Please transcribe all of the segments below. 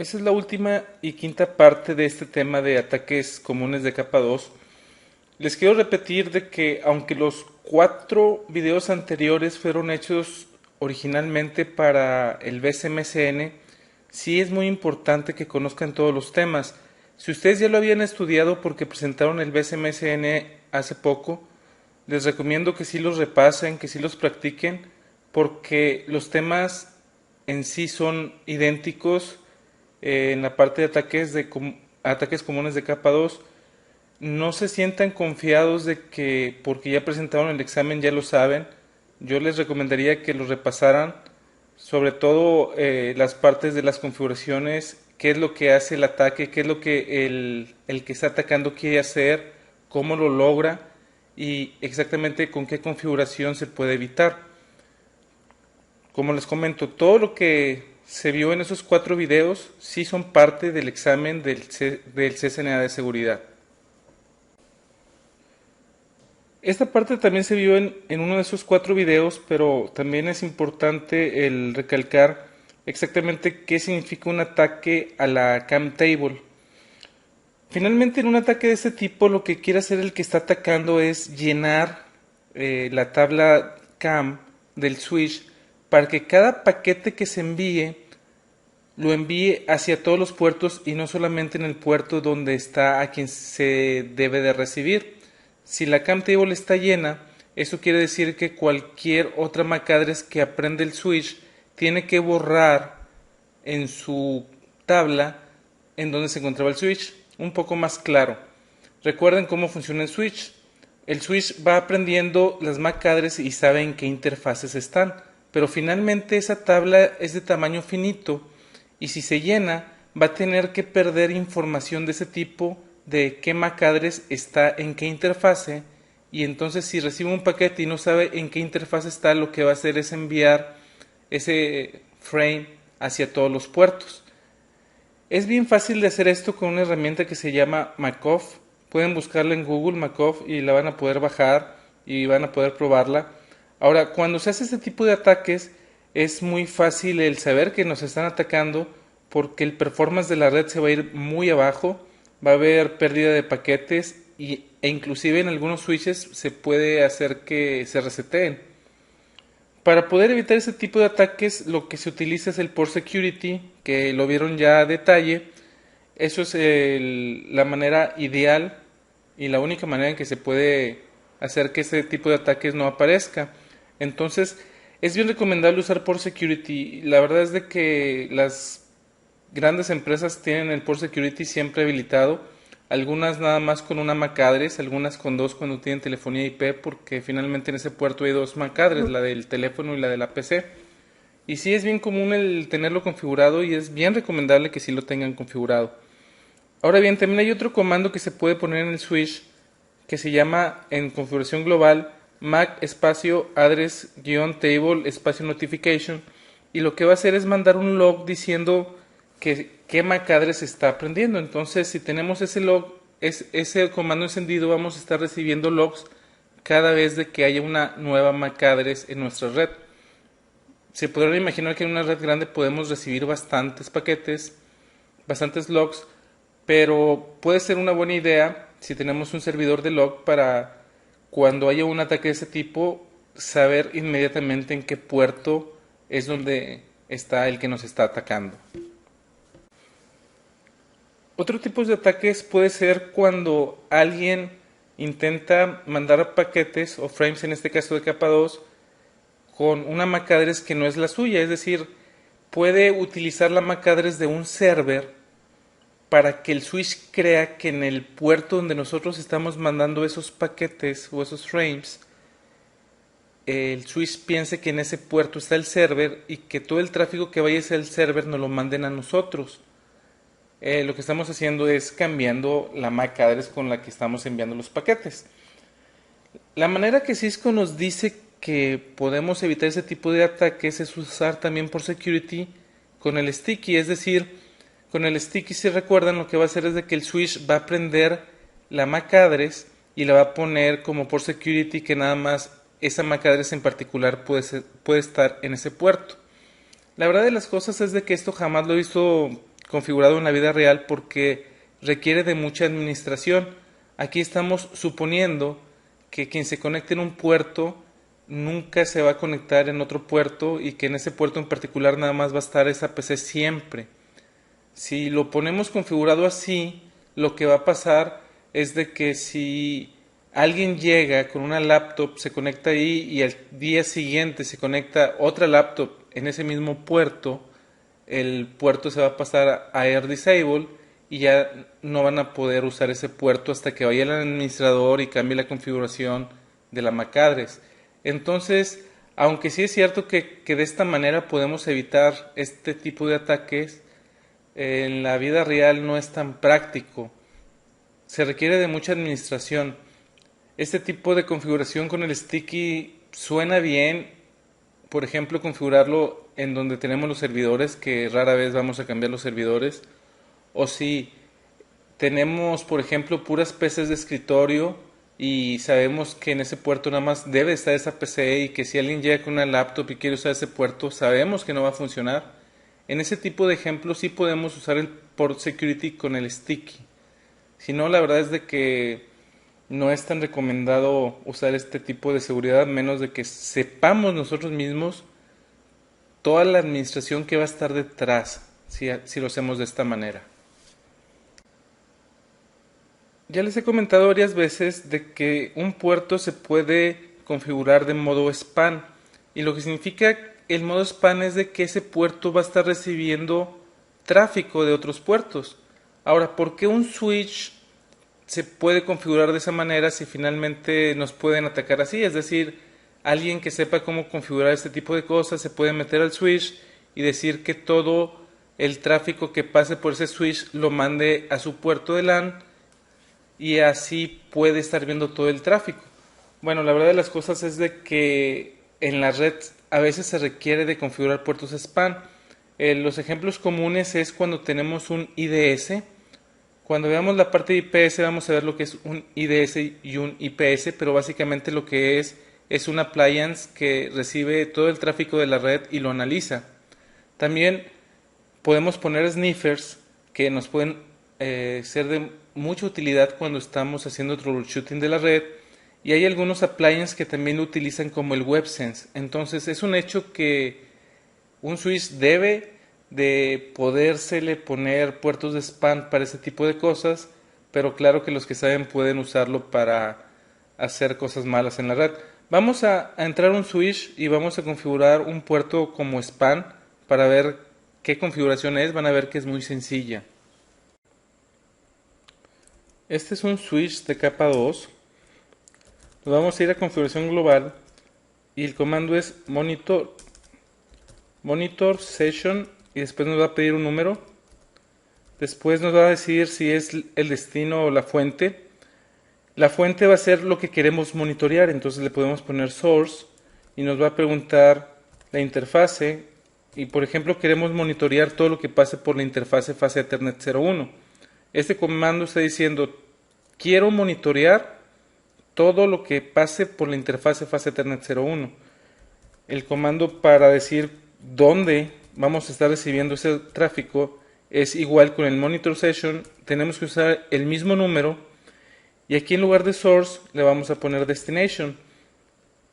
Esa es la última y quinta parte de este tema de ataques comunes de capa 2. Les quiero repetir de que aunque los 4 videos anteriores fueron hechos originalmente para el BSMCN, sí es muy importante que conozcan todos los temas. Si ustedes ya lo habían estudiado porque presentaron el BSMCN hace poco, les recomiendo que sí los repasen, que sí los practiquen, porque los temas en sí son idénticos en la parte de ataques comunes de capa 2. No se sientan confiados de que porque ya presentaron el examen ya lo saben. Yo les recomendaría que lo repasaran, sobre todo las partes de las configuraciones, qué es lo que hace el ataque, qué es lo que el que está atacando quiere hacer, cómo lo logra y exactamente con qué configuración se puede evitar. Como les comento, todo lo que se vio en esos 4 videos sí son parte del examen del CCNA de seguridad. Esta parte también se vio en uno de esos 4 videos, pero también es importante el recalcar exactamente qué significa un ataque a la cam table. Finalmente, en un ataque de este tipo, lo que quiere hacer el que está atacando es llenar la tabla cam del switch para que cada paquete que se envíe lo envíe hacia todos los puertos y no solamente en el puerto donde está a quien se debe de recibir. Si la cam table está llena, eso quiere decir que cualquier otra MAC address que aprende el switch tiene que borrar en su tabla en donde se encontraba el switch un poco más claro. Recuerden cómo funciona el switch. El switch va aprendiendo las MAC address y sabe en qué interfaces están, pero finalmente esa tabla es de tamaño finito y si se llena va a tener que perder información de ese tipo, de qué MAC address está en qué interfase, y entonces si recibe un paquete y no sabe en qué interfase está, lo que va a hacer es enviar ese frame hacia todos los puertos. Es bien fácil de hacer esto con una herramienta que se llama MACOF. Pueden buscarla en Google, MACOF, y la van a poder bajar y van a poder probarla. Ahora, cuando se hace este tipo de ataques, es muy fácil el saber que nos están atacando porque el performance de la red se va a ir muy abajo, va a haber pérdida de paquetes e inclusive en algunos switches se puede hacer que se reseteen. Para poder evitar ese tipo de ataques, lo que se utiliza es el Port Security, que lo vieron ya a detalle. Eso es la manera ideal y la única manera en que se puede hacer que ese tipo de ataques no aparezca. Entonces, es bien recomendable usar Port Security. La verdad es de que las grandes empresas tienen el Port Security siempre habilitado, algunas nada más con una MAC address, algunas con dos cuando tienen telefonía IP, porque finalmente en ese puerto hay dos MAC address, la del teléfono y la de la PC. Y sí es bien común el tenerlo configurado y es bien recomendable que sí lo tengan configurado. Ahora bien, también hay otro comando que se puede poner en el switch que se llama en configuración global MAC espacio address table espacio notification, y lo que va a hacer es mandar un log diciendo que qué MAC address está aprendiendo. Entonces, si tenemos ese log, ese comando encendido, vamos a estar recibiendo logs cada vez de que haya una nueva MAC address en nuestra red. Se podrán imaginar que en una red grande podemos recibir bastantes paquetes, bastantes logs, pero puede ser una buena idea si tenemos un servidor de log para cuando haya un ataque de ese tipo saber inmediatamente en qué puerto es donde está el que nos está atacando. Otro tipo de ataques puede ser cuando alguien intenta mandar paquetes o frames, en este caso de capa 2, con una MAC address que no es la suya, es decir, puede utilizar la MAC address de un server para que el switch crea que en el puerto donde nosotros estamos mandando esos paquetes o esos frames, el switch piense que en ese puerto está el server y que todo el tráfico que vaya hacia el server nos lo manden a nosotros. Lo que estamos haciendo es cambiando la MAC address con la que estamos enviando los paquetes. La manera que Cisco nos dice que podemos evitar ese tipo de ataques es usar también por security con el sticky, es decir, con el sticky, si recuerdan, lo que va a hacer es de que el switch va a prender la MAC address y la va a poner como por security que nada más esa MAC address en particular puede estar en ese puerto. La verdad de las cosas es de que esto jamás lo he visto configurado en la vida real porque requiere de mucha administración. Aquí estamos suponiendo que quien se conecte en un puerto nunca se va a conectar en otro puerto y que en ese puerto en particular nada más va a estar esa PC siempre. Si lo ponemos configurado así, lo que va a pasar es de que si alguien llega con una laptop, se conecta ahí y al día siguiente se conecta otra laptop en ese mismo puerto, el puerto se va a pasar a Air Disable y ya no van a poder usar ese puerto hasta que vaya el administrador y cambie la configuración de la MAC address. Entonces, aunque sí es cierto que de esta manera podemos evitar este tipo de ataques, en la vida real no es tan práctico. Se requiere de mucha administración. Este tipo de configuración con el sticky suena bien, por ejemplo, configurarlo en donde tenemos los servidores, que rara vez vamos a cambiar los servidores, o si tenemos, por ejemplo, puras PCs de escritorio y sabemos que en ese puerto nada más debe estar esa PC y que si alguien llega con una laptop y quiere usar ese puerto, sabemos que no va a funcionar. En ese tipo de ejemplos sí podemos usar el port security con el sticky. Si no, la verdad es de que no es tan recomendado usar este tipo de seguridad, menos de que sepamos nosotros mismos toda la administración que va a estar detrás si lo hacemos de esta manera. Ya les he comentado varias veces de que un puerto se puede configurar de modo span, y lo que significa el modo span es de que ese puerto va a estar recibiendo tráfico de otros puertos. Ahora, ¿por qué un switch se puede configurar de esa manera si finalmente nos pueden atacar así? Es decir, alguien que sepa cómo configurar este tipo de cosas se puede meter al switch y decir que todo el tráfico que pase por ese switch lo mande a su puerto de LAN y así puede estar viendo todo el tráfico. Bueno, la verdad de las cosas es de que en la red a veces se requiere de configurar puertos span. Los ejemplos comunes es cuando tenemos un IDS. Cuando veamos la parte de IPS vamos a ver lo que es un IDS y un IPS, pero básicamente lo que es un appliance que recibe todo el tráfico de la red y lo analiza. También podemos poner sniffers que nos pueden ser de mucha utilidad cuando estamos haciendo troubleshooting de la red, y hay algunos appliances que también lo utilizan como el WebSense. Entonces es un hecho que un switch debe de podérsele poner puertos de spam para ese tipo de cosas, pero claro que los que saben pueden usarlo para hacer cosas malas en la red. Vamos a entrar a un switch y vamos a configurar un puerto como spam para ver qué configuración es. Van a ver que es muy sencilla. Este es un switch de capa 2. Nos vamos a ir a configuración global y el comando es monitor session y después nos va a pedir un número. Después nos va a decir si es el destino o la fuente. La fuente va a ser lo que queremos monitorear, entonces le podemos poner source y nos va a preguntar la interfase, y por ejemplo queremos monitorear todo lo que pase por la interfase fase Ethernet 01. Este comando está diciendo quiero monitorear todo lo que pase por la interfase fase Ethernet 01. El comando para decir dónde vamos a estar recibiendo ese tráfico es igual con el monitor session. Tenemos que usar el mismo número y aquí en lugar de source le vamos a poner destination,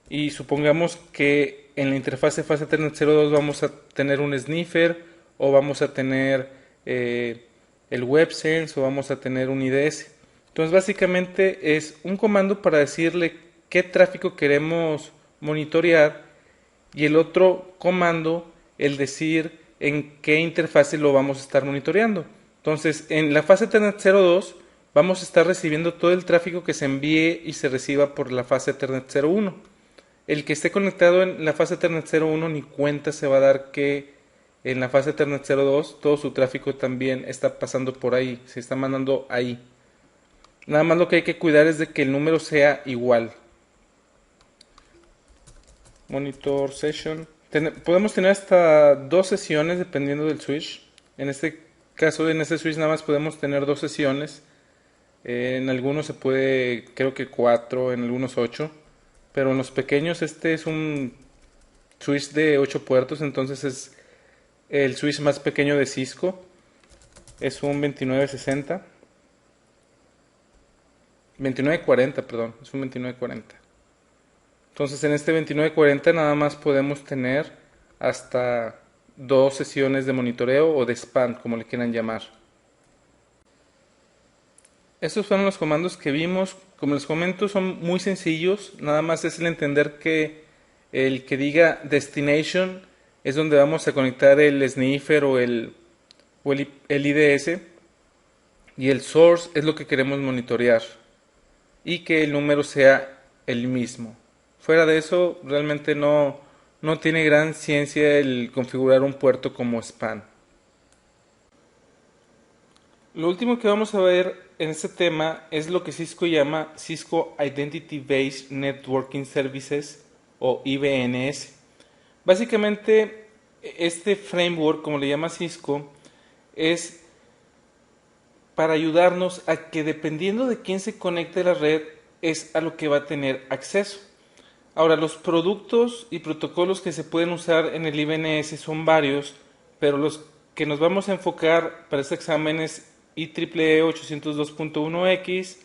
y supongamos que en la interfase fase Ethernet 02 vamos a tener un sniffer o vamos a tener el WebSense o vamos a tener un IDS. Entonces básicamente es un comando para decirle qué tráfico queremos monitorear y el otro comando el decir en qué interfase lo vamos a estar monitoreando. Entonces en la fase Ethernet 02 vamos a estar recibiendo todo el tráfico que se envíe y se reciba por la fase Ethernet 01. El que esté conectado en la fase Ethernet 01 ni cuenta se va a dar que en la fase Ethernet 02 todo su tráfico también está pasando por ahí, se está mandando ahí. Nada más lo que hay que cuidar es de que el número sea igual. Monitor session. Podemos tener hasta 2 sesiones dependiendo del switch. En este caso, en este switch nada más podemos tener 2 sesiones. En algunos se puede, creo que 4, en algunos 8. Pero en los pequeños este es un switch de 8 puertos, entonces es el switch más pequeño de Cisco. es un 2960, 2940, perdón, es un 2940. Entonces en este 2940 nada más podemos tener hasta dos sesiones de monitoreo o de span, como le quieran llamar. Estos fueron los comandos que vimos. Como les comento, son muy sencillos. Nada más es el entender que el que diga destination es donde vamos a conectar el sniffer el IDS, y el source es lo que queremos monitorear y que el número sea el mismo. Fuera de eso, realmente no tiene gran ciencia el configurar un puerto como span. Lo último que vamos a ver en este tema es lo que Cisco llama Cisco Identity Based Networking Services o IBNS. Básicamente, este framework, como le llama Cisco, es para ayudarnos a que dependiendo de quién se conecte a la red es a lo que va a tener acceso. Ahora, los productos y protocolos que se pueden usar en el IBNS son varios, pero los que nos vamos a enfocar para este examen es IEEE 802.1x,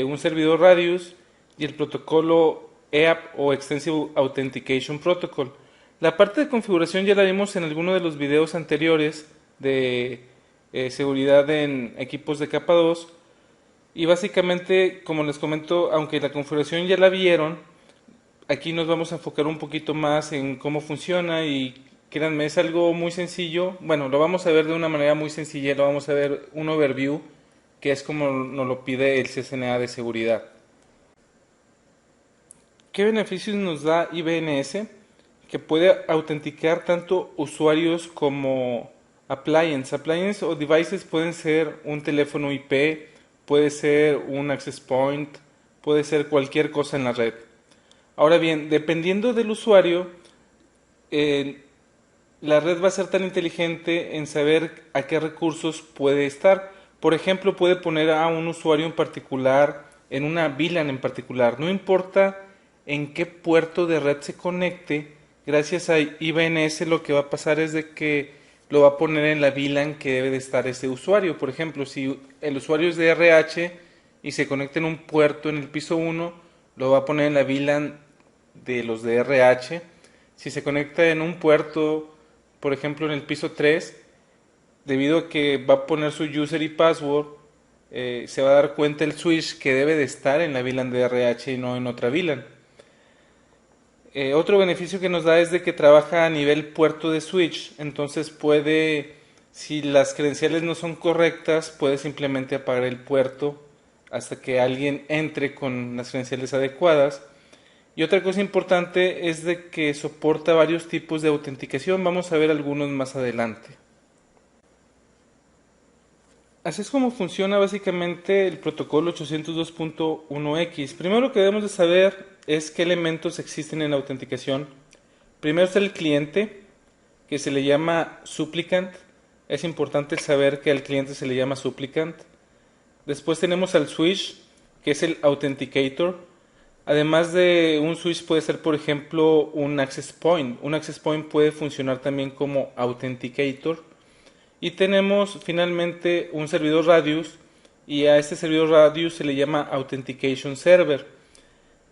un servidor Radius y el protocolo EAP o Extensive Authentication Protocol. La parte de configuración ya la vimos en alguno de los videos anteriores de seguridad en equipos de capa 2, y básicamente, como les comento, aunque la configuración ya la vieron, aquí nos vamos a enfocar un poquito más en cómo funciona y créanme, es algo muy sencillo. Bueno, lo vamos a ver de una manera muy sencilla, lo vamos a ver un overview, que es como nos lo pide el CCNA de seguridad. ¿Qué beneficios nos da IBNS? Que puede autenticar tanto usuarios como appliances. Appliances o devices pueden ser un teléfono IP, puede ser un access point, puede ser cualquier cosa en la red. Ahora bien, dependiendo del usuario, la red va a ser tan inteligente en saber a qué recursos puede estar. Por ejemplo, puede poner a un usuario en particular en una VLAN en particular. No importa en qué puerto de red se conecte, gracias a IBNS lo que va a pasar es de que lo va a poner en la VLAN que debe de estar ese usuario. Por ejemplo, si el usuario es de RH y se conecta en un puerto en el piso 1, lo va a poner en la VLAN de los de RH. Si se conecta en un puerto, por ejemplo en el piso 3, debido a que va a poner su user y password, se va a dar cuenta el switch que debe de estar en la VLAN de RH y no en otra VLAN. Otro beneficio que nos da es de que trabaja a nivel puerto de switch, entonces puede, si las credenciales no son correctas, puede simplemente apagar el puerto hasta que alguien entre con las credenciales adecuadas. Y otra cosa importante es de que soporta varios tipos de autenticación, vamos a ver algunos más adelante. Así es como funciona básicamente el protocolo 802.1x. Primero lo que debemos de saber es qué elementos existen en la autenticación. Primero está el cliente, que se le llama supplicant. Es importante saber que al cliente se le llama supplicant. Después tenemos al switch, que es el authenticator. Además de un switch puede ser, por ejemplo, un access point. Un access point puede funcionar también como authenticator. Y tenemos finalmente un servidor Radius, y a este servidor Radius se le llama Authentication Server.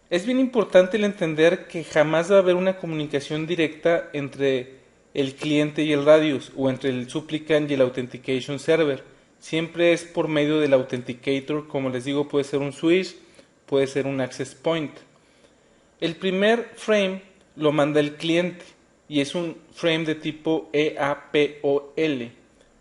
Es bien importante el entender que jamás va a haber una comunicación directa entre el cliente y el Radius, o entre el supplicant y el Authentication Server. Siempre es por medio del Authenticator, como les digo, puede ser un switch, puede ser un access point. El primer frame lo manda el cliente y es un frame de tipo EAPOL.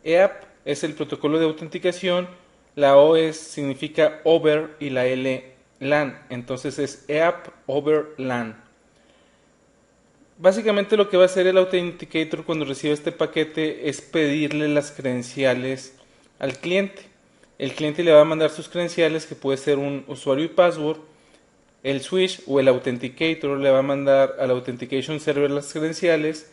EAP es el protocolo de autenticación, la O significa over y la L LAN, entonces es EAP over LAN. Básicamente lo que va a hacer el Authenticator cuando recibe este paquete es pedirle las credenciales al cliente. El cliente le va a mandar sus credenciales, que puede ser un usuario y password. El switch o el Authenticator le va a mandar al Authentication Server las credenciales.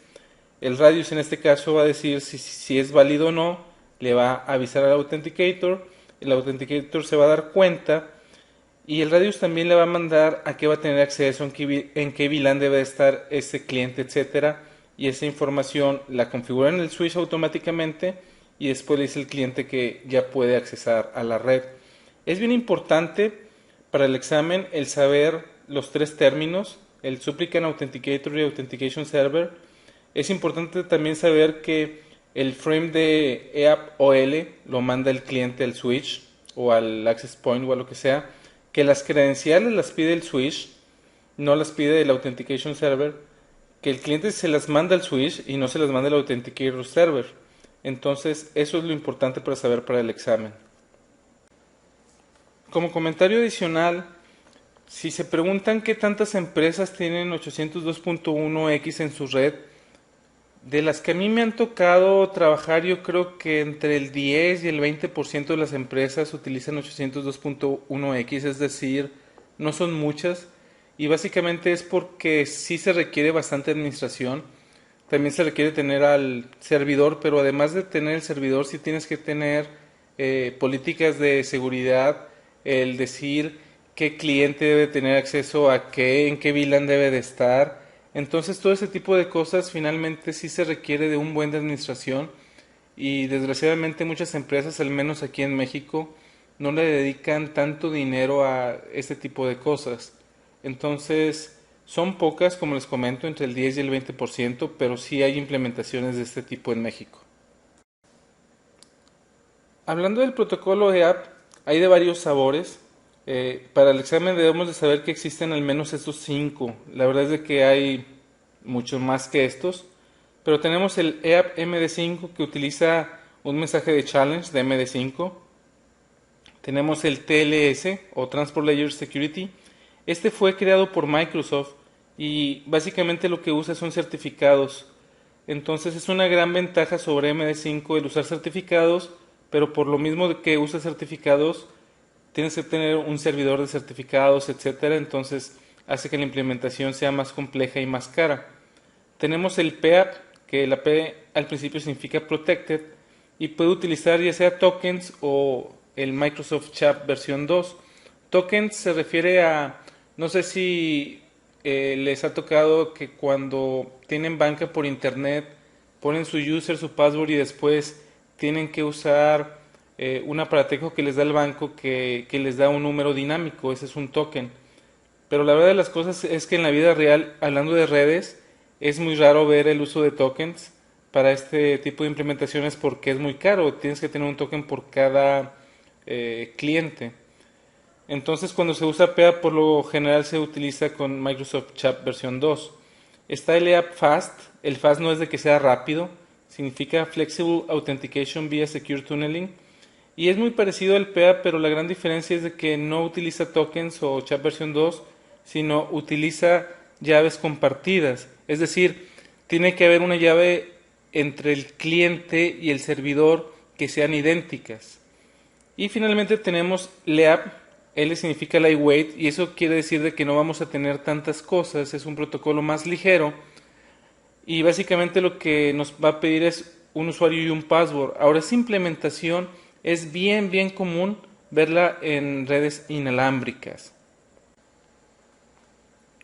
El Radius en este caso va a decir si es válido o no, le va a avisar al Authenticator, el Authenticator se va a dar cuenta y el Radius también le va a mandar a qué va a tener acceso, en qué VLAN debe estar ese cliente, etcétera, y esa información la configura en el switch automáticamente y después le dice al cliente que ya puede accesar a la red. Es bien importante para el examen el saber los tres términos, el Supplicant Authenticator y Authentication Server. Es importante también saber que el frame de EAP-OL lo manda el cliente al switch o al access point o a lo que sea, que las credenciales las pide el switch, no las pide el Authentication Server, que el cliente se las manda al switch y no se las manda el Authenticator Server. Entonces, eso es lo importante para saber para el examen. Como comentario adicional, si se preguntan qué tantas empresas tienen 802.1x en su red, de las que a mí me han tocado trabajar, yo creo que entre el 10 y el 20% de las empresas utilizan 802.1x, es decir, no son muchas, y básicamente es porque sí se requiere bastante administración. También se requiere tener al servidor, pero además de tener el servidor, sí tienes que tener políticas de seguridad, el decir qué cliente debe tener acceso a qué, en qué VLAN debe de estar. Entonces todo ese tipo de cosas finalmente sí se requiere de un buen de administración y desgraciadamente muchas empresas, al menos aquí en México, no le dedican tanto dinero a este tipo de cosas. Entonces son pocas, como les comento, entre el 10 y el 20%, pero sí hay implementaciones de este tipo en México. Hablando del protocolo EAP, hay de varios sabores. Para el examen debemos de saber que existen al menos estos 5. La verdad es de que hay muchos más que estos. Pero tenemos el EAP MD5 que utiliza un mensaje de challenge de MD5. Tenemos el TLS o Transport Layer Security. Este fue creado por Microsoft y básicamente lo que usa son certificados. Entonces es una gran ventaja sobre MD5 el usar certificados, pero por lo mismo de que usa certificados, tienes que tener un servidor de certificados, etcétera. Entonces hace que la implementación sea más compleja y más cara. Tenemos el PAP, que la P al principio significa Protected, y puede utilizar ya sea tokens o el Microsoft Chat versión 2. Tokens se refiere a, no sé si les ha tocado que cuando tienen banca por internet ponen su user, su password y después tienen que usar un aparatejo que les da el banco que les da un número dinámico, ese es un token. Pero la verdad de las cosas es que en la vida real, hablando de redes, es muy raro ver el uso de tokens para este tipo de implementaciones porque es muy caro, tienes que tener un token por cada cliente. Entonces cuando se usa PEA por lo general se utiliza con Microsoft Chat versión 2. Está el EAP Fast, el Fast no es de que sea rápido, significa Flexible Authentication via Secure Tunneling y es muy parecido al PEA, pero la gran diferencia es de que no utiliza tokens o Chat versión 2, sino utiliza llaves compartidas, es decir, tiene que haber una llave entre el cliente y el servidor que sean idénticas. Y finalmente tenemos LEAP, L significa lightweight y eso quiere decir de que no vamos a tener tantas cosas, es un protocolo más ligero y básicamente lo que nos va a pedir es un usuario y un password. Ahora esa implementación es bien común verla en redes inalámbricas.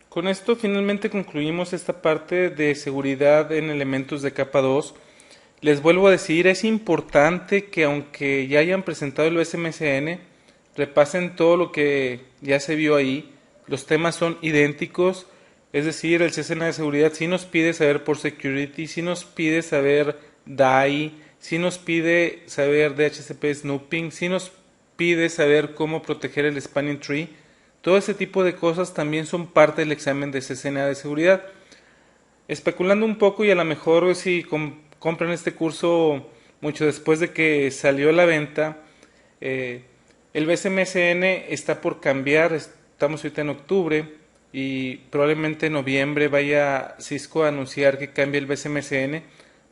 Con esto finalmente concluimos esta parte de seguridad en elementos de capa 2. Les vuelvo a decir, es importante que aunque ya hayan presentado el SMSN, repasen todo lo que ya se vio ahí. Los temas son idénticos, es decir, el CCNA de seguridad sí nos pide saber por security, sí nos pide saber DAI, sí nos pide saber DHCP snooping, sí nos pide saber cómo proteger el spanning tree. Todo ese tipo de cosas también son parte del examen de CCNA de seguridad. Especulando un poco y a lo mejor si compran este curso mucho después de que salió a la venta, el BSMSN está por cambiar, estamos ahorita en octubre y probablemente en noviembre vaya Cisco a anunciar que cambie el BSMSN.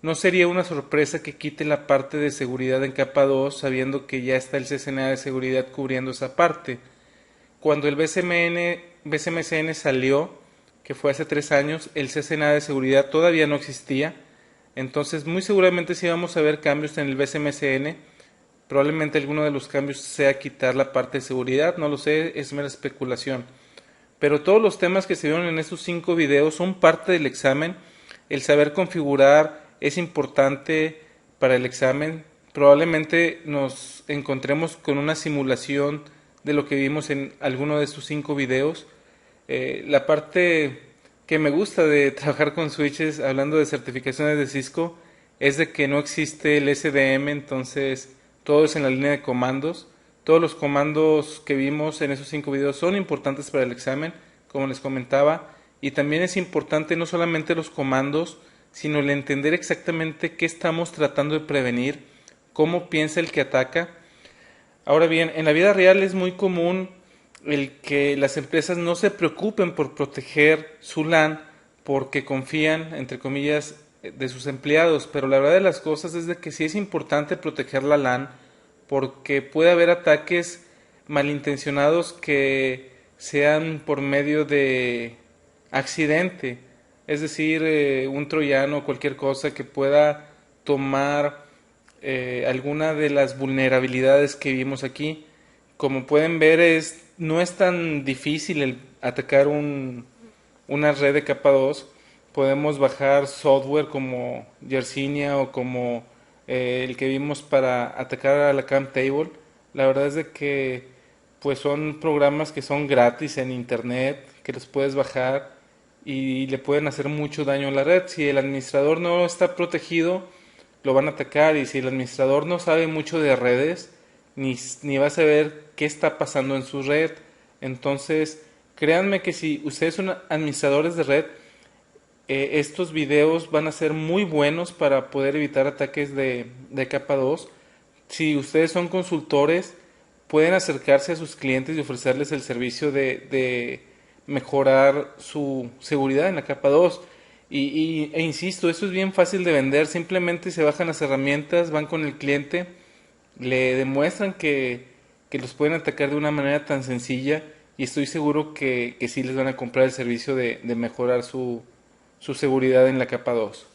No sería una sorpresa que quite la parte de seguridad en capa 2 sabiendo que ya está el CCNA de seguridad cubriendo esa parte. Cuando el BSMSN salió, que fue hace 3 años, el CCNA de seguridad todavía no existía. Entonces muy seguramente sí vamos a ver cambios en el BSMSN. Probablemente alguno de los cambios sea quitar la parte de seguridad, no lo sé, es mera especulación. Pero todos los temas que se vieron en estos 5 videos son parte del examen. El saber configurar es importante para el examen. probablemente nos encontremos con una simulación de lo que vimos en alguno de estos 5 videos. La parte que me gusta de trabajar con switches, hablando de certificaciones de Cisco, es de que no existe el SDM, entonces todo es en la línea de comandos. Todos los comandos que vimos en esos 5 videos son importantes para el examen, como les comentaba, y también es importante no solamente los comandos, sino el entender exactamente qué estamos tratando de prevenir, cómo piensa el que ataca. Ahora bien, en la vida real es muy común el que las empresas no se preocupen por proteger su LAN porque confían, entre comillas, de sus empleados, pero la verdad de las cosas es de que sí es importante proteger la LAN porque puede haber ataques malintencionados que sean por medio de accidente, es decir, un troyano o cualquier cosa que pueda tomar alguna de las vulnerabilidades que vimos aquí. Como pueden ver, no es tan difícil el atacar una red de capa 2. Podemos bajar software como Yersinia o como el que vimos para atacar a la Cam Table. La verdad es de que pues son programas que son gratis en internet, que los puedes bajar y le pueden hacer mucho daño a la red. Si el administrador no está protegido, lo van a atacar, y si el administrador no sabe mucho de redes, ni va a saber qué está pasando en su red. Entonces, créanme que si ustedes son administradores de red, estos videos van a ser muy buenos para poder evitar ataques de capa 2. Si ustedes son consultores, pueden acercarse a sus clientes y ofrecerles el servicio de mejorar su seguridad en la capa 2. E insisto, eso es bien fácil de vender. Simplemente se bajan las herramientas, van con el cliente, le demuestran que los pueden atacar de una manera tan sencilla, y estoy seguro que sí les van a comprar el servicio de mejorar su seguridad en la capa 2.